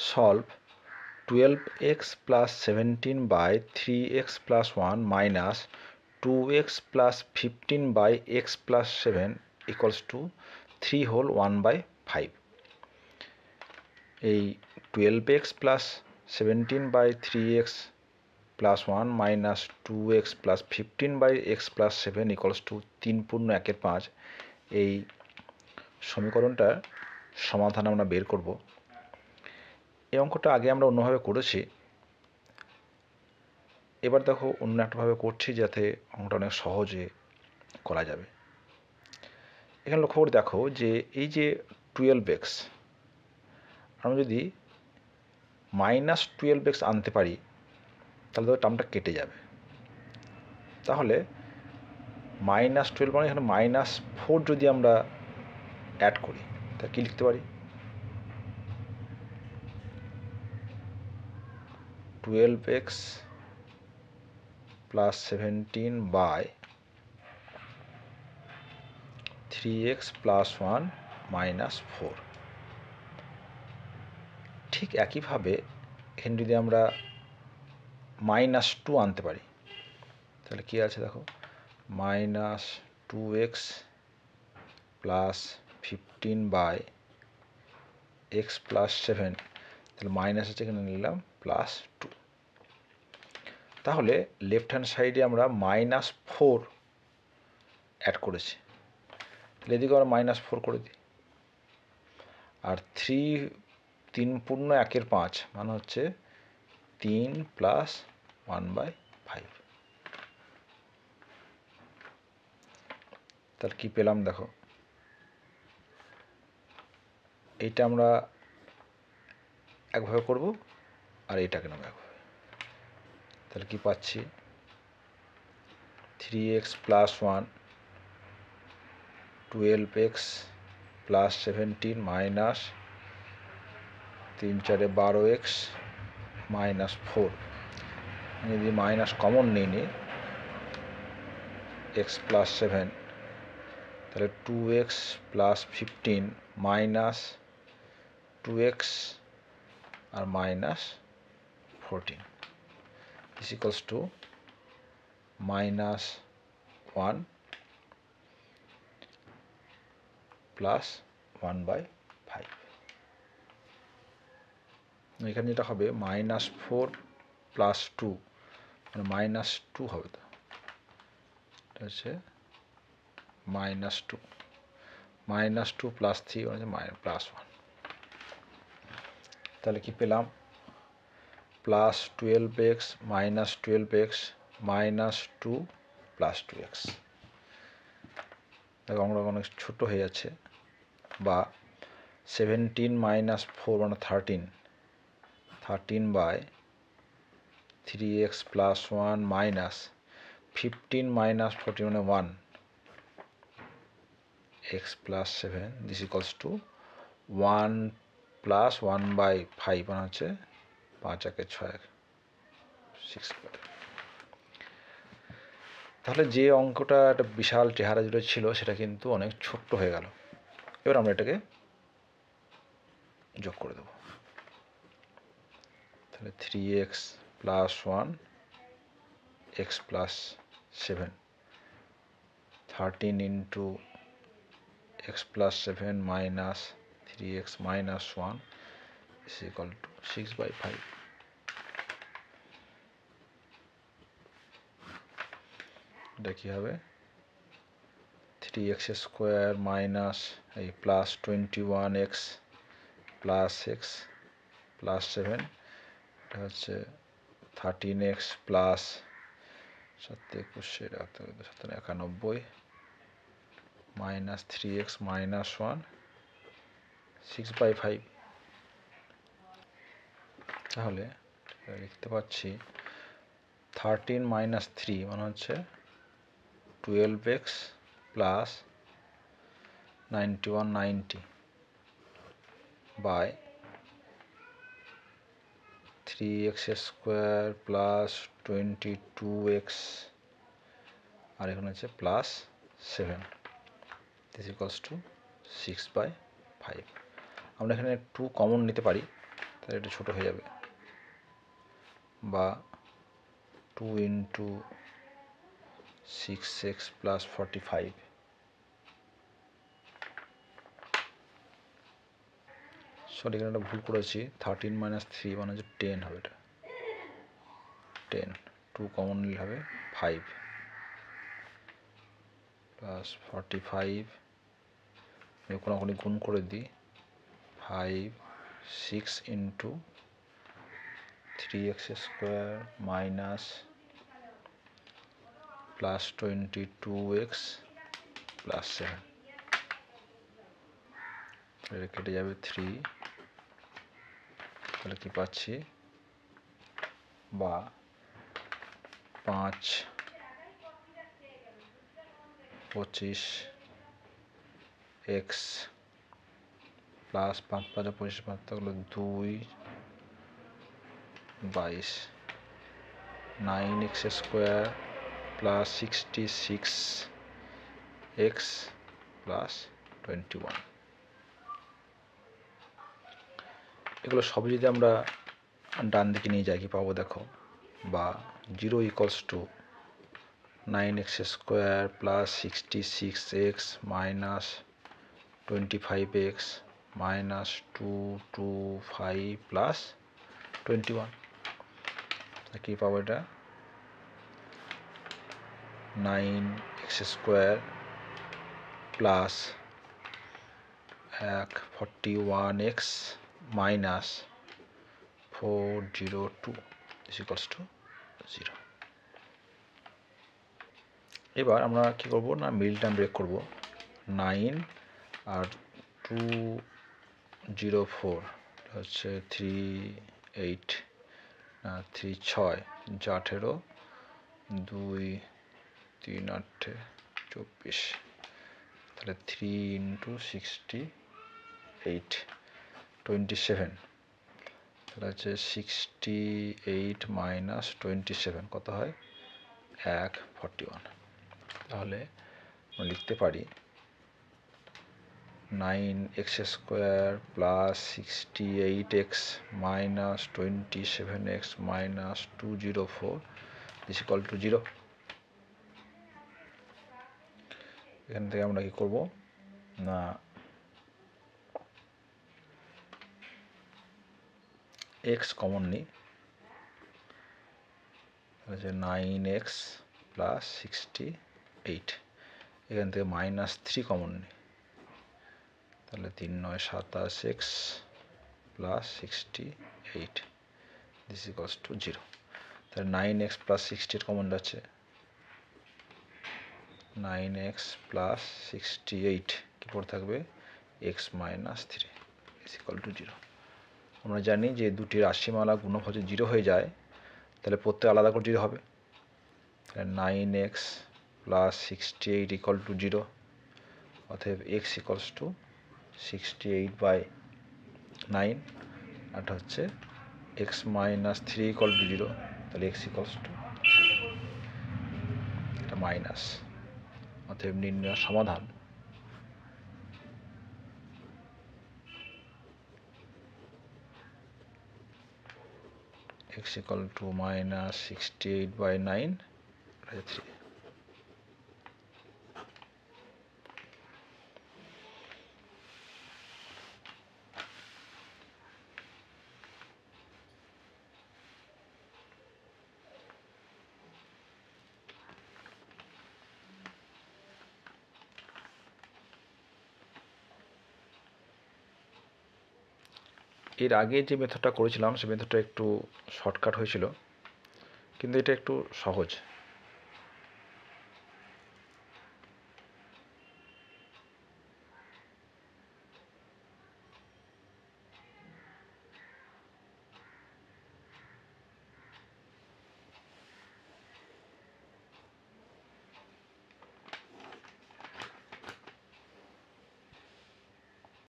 solve 12x plus 17 by 3x plus 1 minus 2x plus 15 by x plus 7 equals to 3 whole 1 by 5 এই 12x plus 17 by 3x plus 1 minus 2x plus 15 by x plus 7 equals to 3 পূর্ণ 1/5 এই সমীকরণটার সমাধান আমরা বের করব। এই অঙ্কটা আগে আমরা অন্যভাবে করেছি, এবার দেখো অন্য একটাভাবে করছি যাতে অঙ্কটা অনেক সহজে করা যাবে। এখানে লক্ষ্য করে দেখো যে এই যে 12x আমরা যদি -12x আনতে পারি তাহলে তো টার্মটা কেটে যাবে। তাহলে -12 মানে এখানে -4 যদি আমরা অ্যাড করি তাহলে কী লিখতে পারি? 12x plus 17 by 3x plus 1 minus 4। ঠিক একইভাবে এখানে যদি আমরা -2 আনতে পারি তাহলে কি আছে দেখো, -2x plus 15 by x plus 7, তাহলে মাইনাস আছে এখানে নিলাম +2। তাহলে লেফট হ্যান্ড সাইডে আমরা -4 অ্যাড করেছি, তাহলে এদিকে আমরা -4 করে দিই। আর 3 পূর্ণ 1/5 মানে হচ্ছে 3 + 1/5। তাহলে কি পেলাম দেখো, এইটা আমরা একভাবে করব আর এইটাকে নাম একভাবে। তাহলে কি পাচ্ছি, 3x plus 1 12x plus 17 minus 3 × 4 = 12x minus 4। যদি মাইনাস কমন নিই x plus 7, তাহলে 2x plus 15 minus 2x R minus 14 is equals to -1 plus 1/5। এখানে যেটা হবে -4 plus 2 মানে -2 হবে, তো এটা হচ্ছে -2 plus 3 মানে +1। তাহলে কি পেলাম, +12x -12x -2 + 2x। দেখো আমরা অনেক ছোট হয়ে যাচ্ছে, বা 17 - 4 মানে 13 by 3x plus 1 minus 15 - 14 মানে 1 x plus 7 this equals to 1 plus 1/5 মানে হচ্ছে 5 × 6 6। তাহলে যে অঙ্কটা একটা বিশাল চেহারা জুড়ে ছিল সেটা কিন্তু অনেক ছোট্ট হয়ে গেল। এবার আমরা এটাকে যোগ করে দেব। তাহলে 3x plus 1 x plus 7, 13 into x plus 7 minus 3x minus 1 is equal to 6/5। এটা কি হবে, 3x square minus এই plus 21x plus x plus 7, এটা হচ্ছে 13x plus 7 × 21 91 minus 3x minus 1 6/5। তাহলে লিখতে পাচ্ছি 13 - 3 মানে হচ্ছে 12x plus 9190 by 3x square plus 22x আর এখানে হচ্ছে plus 7 this equals to 6/5। আমরা এখানে 2 কমন নিতে পারি, তাহলে এটা ছোটো হয়ে যাবে, বা 2 × 6x + 45। সরি, এখানে একটা ভুল করেছি, 13 - 3 মানে হচ্ছে 10 হবে, এটা 10, 2 কমন নিলে হবে 5 প্লাস 45, কোনাকুনি গুণ করে দিই, 5 6 × 3x² minus plus 22x plus 7, এটা কেটে যাবে 3, তাহলে কি পাচ্ছি, বা 5 25x প্লাস 5 × 5 = 25, 5 থাকলো 2 22, 9x² প্লাস 66x প্লাস 21। এগুলো সবই যদি আমরা ডান দিকে নিয়ে যাই কি পাবো দেখো, বা 0 = 9x² plus 66x minus 25x minus 225 plus 21, কি পাবো, এটা 9x² প্লাস 41x মাইনাস 402 = 0। এবার আমরা কি করব না, মিডল টার্ম ব্রেক করব, 9 আর 204 হচ্ছে 3 6 18, 2 3 8 24, তাহলে 3 × 68 27, তাহলে হচ্ছে 68 মাইনাস 27 কত হয়, 141। তাহলে আমরা লিখতে পারি 9x² plus 68x minus 27x minus 204 = 0। এখান থেকে আমরা কি করব না, x কমন নিই, তাহলে 9x প্লাস 68, এখান থেকে -3 কমন নিই, তাহলে 3 × 9 = 27x প্লাস 68 = 0। তাহলে 9x প্লাস 68 কমন যাচ্ছে, 9x প্লাস 68 কি পড়ে থাকবে, x - 3 = 0। আমরা জানি যে দুটি রাশিমালা গুণফল যদি 0 হয়ে যায় তাহলে প্রত্যেক আলাদা করে 0 হবে, তাহলে 9x প্লাস 68 = 0, অতএব x = 68/9, আর হচ্ছে x - 3 = 0, তাহলে x = এটা মাইনাস, অতএব নির্ণয় সমাধান x = -68/9, 3। এর আগে যে মেথডটা করেছিলাম সে মেথডটা একটু শর্টকাট হয়েছিল, কিন্তু এটা একটু সহজ।